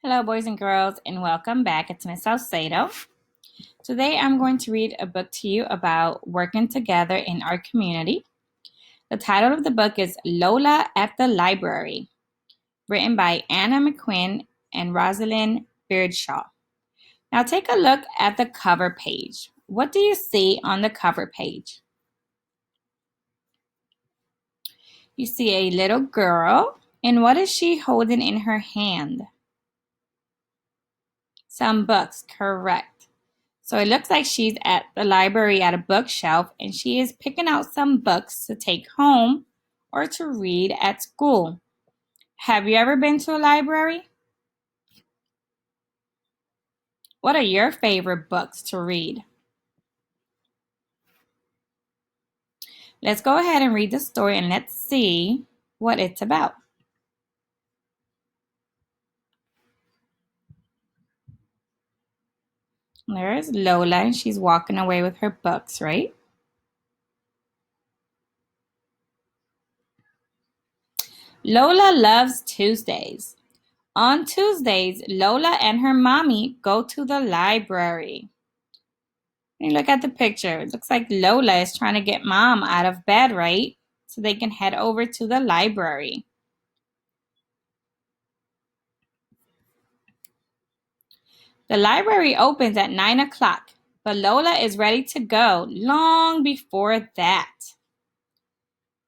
Hello, boys and girls, and welcome back. It's Miss Salcedo. Today, I'm going to read a book to you about working together in our community. The title of the book is Lola at the Library, written by Anna McQuinn and Rosalind Beardshaw. Now, take a look at the cover page. What do you see on the cover page? You see a little girl, and what is she holding in her hand? Some books, correct. So it looks like she's at the library at a bookshelf and she is picking out some books to take home or to read at school. Have you ever been to a library? What are your favorite books to read? Let's go ahead and read the story and let's see what it's about. There's Lola and she's walking away with her books, right? Lola loves Tuesdays. On Tuesdays, Lola and her mommy go to the library. When you look at the picture, it looks like Lola is trying to get mom out of bed, right? So they can head over to the library. The library opens at 9 o'clock, but Lola is ready to go long before that.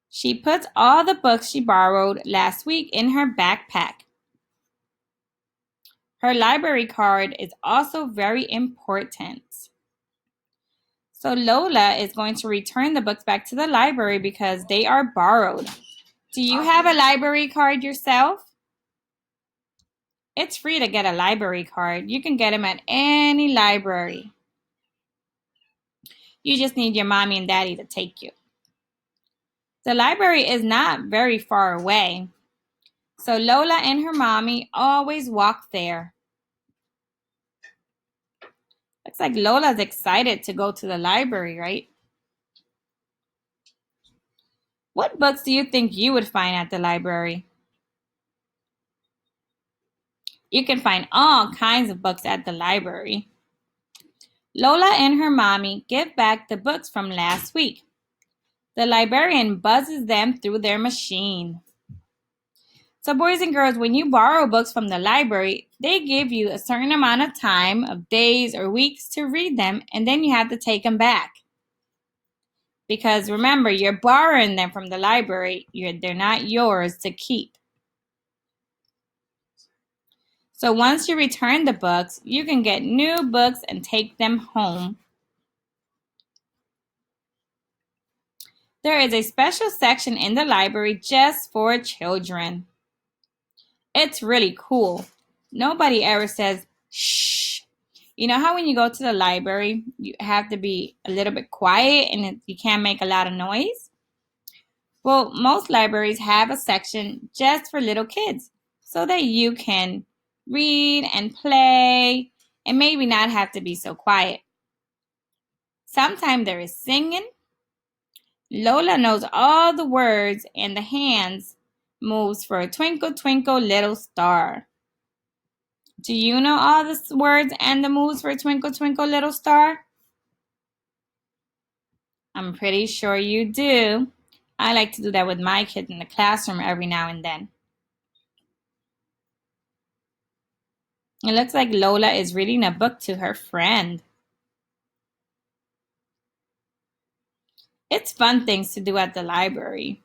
She puts all the books she borrowed last week in her backpack. Her library card is also very important. So Lola is going to return the books back to the library because they are borrowed. Do you have a library card yourself? It's free to get a library card. You can get them at any library. You just need your mommy and daddy to take you. The library is not very far away, so Lola and her mommy always walk there. Looks like Lola's excited to go to the library, right? What books do you think you would find at the library? You can find all kinds of books at the library. Lola and her mommy give back the books from last week. The librarian buzzes them through their machine. So boys and girls, when you borrow books from the library, they give you a certain amount of time of days or weeks to read them, and then you have to take them back. Because remember, you're borrowing them from the library. They're not yours to keep. So once you return the books, you can get new books and take them home. There is a special section in the library just for children. It's really cool. Nobody ever says, shh. You know how when you go to the library, you have to be a little bit quiet and you can't make a lot of noise? Well, most libraries have a section just for little kids so that you can read and play and maybe not have to be so quiet. Sometimes there is singing. Lola knows all the words and the hands moves for Twinkle, Twinkle, Little Star. Do you know all the words and the moves for Twinkle, Twinkle, Little Star? I'm pretty sure you do. I like to do that with my kids in the classroom every now and then. It looks like Lola is reading a book to her friend. It's fun things to do at the library.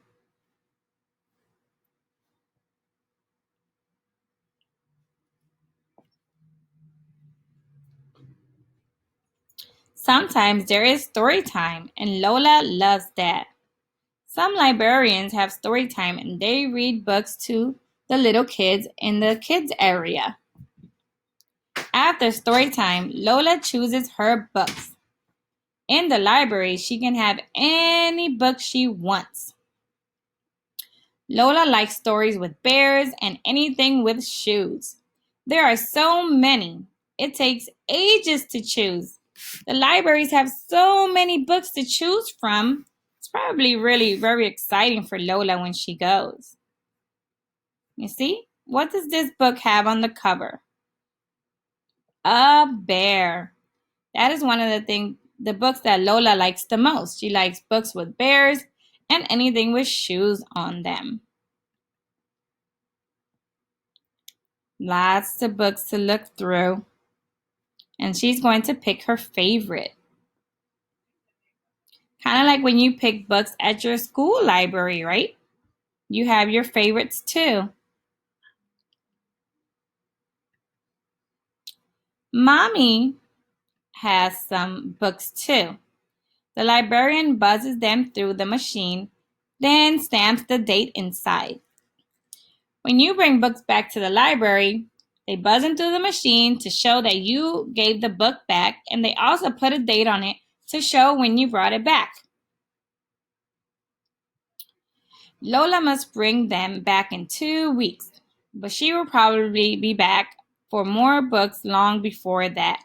Sometimes there is story time, and Lola loves that. Some librarians have story time and they read books to the little kids in the kids area. After story time, Lola chooses her books. In the library, she can have any book she wants. Lola likes stories with bears and anything with shoes. There are so many. It takes ages to choose. The libraries have so many books to choose from. It's probably really very exciting for Lola when she goes. You see? What does this book have on the cover? A bear. That is one of the books that Lola likes the most. She likes books with bears and anything with shoes on them. Lots of books to look through. And she's going to pick her favorite. Kind of like when you pick books at your school library, right? You have your favorites too. Mommy has some books too. The librarian buzzes them through the machine, then stamps the date inside. When you bring books back to the library, they buzz into the machine to show that you gave the book back, and they also put a date on it to show when you brought it back. Lola must bring them back in 2 weeks, but she will probably be back for more books long before that.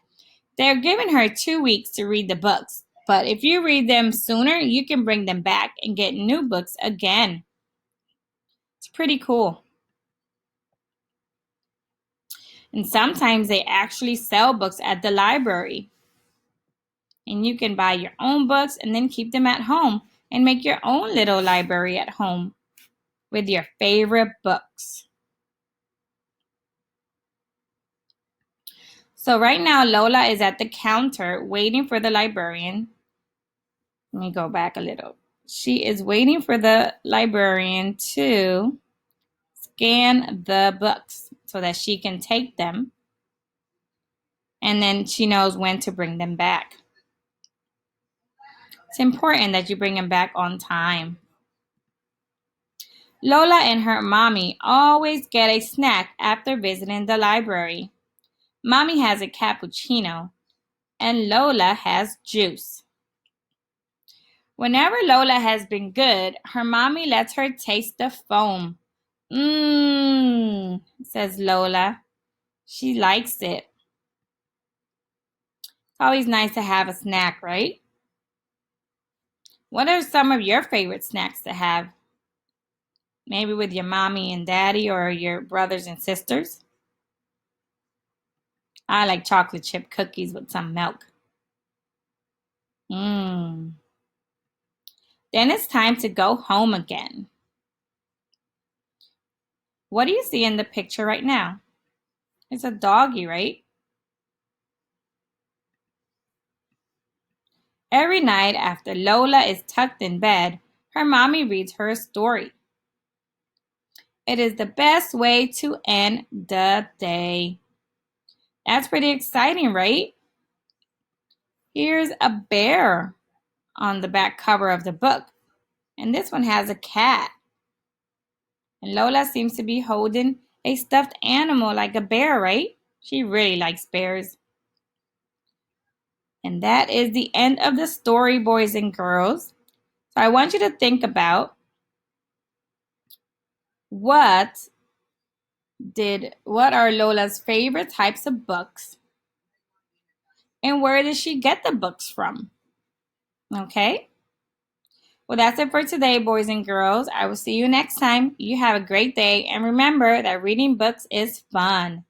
They're giving her 2 weeks to read the books, but if you read them sooner, you can bring them back and get new books again. It's pretty cool. And sometimes they actually sell books at the library. And you can buy your own books and then keep them at home and make your own little library at home with your favorite books. So right now, Lola is at the counter waiting for the librarian. Let me go back a little. She is waiting for the librarian to scan the books so that she can take them. And then she knows when to bring them back. It's important that you bring them back on time. Lola and her mommy always get a snack after visiting the library. Mommy has a cappuccino, and Lola has juice. Whenever Lola has been good, her mommy lets her taste the foam. Mmm, says Lola. She likes it. It's always nice to have a snack, right? What are some of your favorite snacks to have? Maybe with your mommy and daddy or your brothers and sisters? I like chocolate chip cookies with some milk. Mmm. Then it's time to go home again. What do you see in the picture right now? It's a doggy, right? Every night after Lola is tucked in bed, her mommy reads her a story. It is the best way to end the day. That's pretty exciting, right? Here's a bear on the back cover of the book, and this one has a cat. And Lola seems to be holding a stuffed animal like a bear, right? She really likes bears. And that is the end of the story, boys and girls. So I want you to think about what are Lola's favorite types of books and where did she get the books from? Okay? Well, that's it for today, boys and girls. I will see you next time. You have a great day and remember that reading books is fun.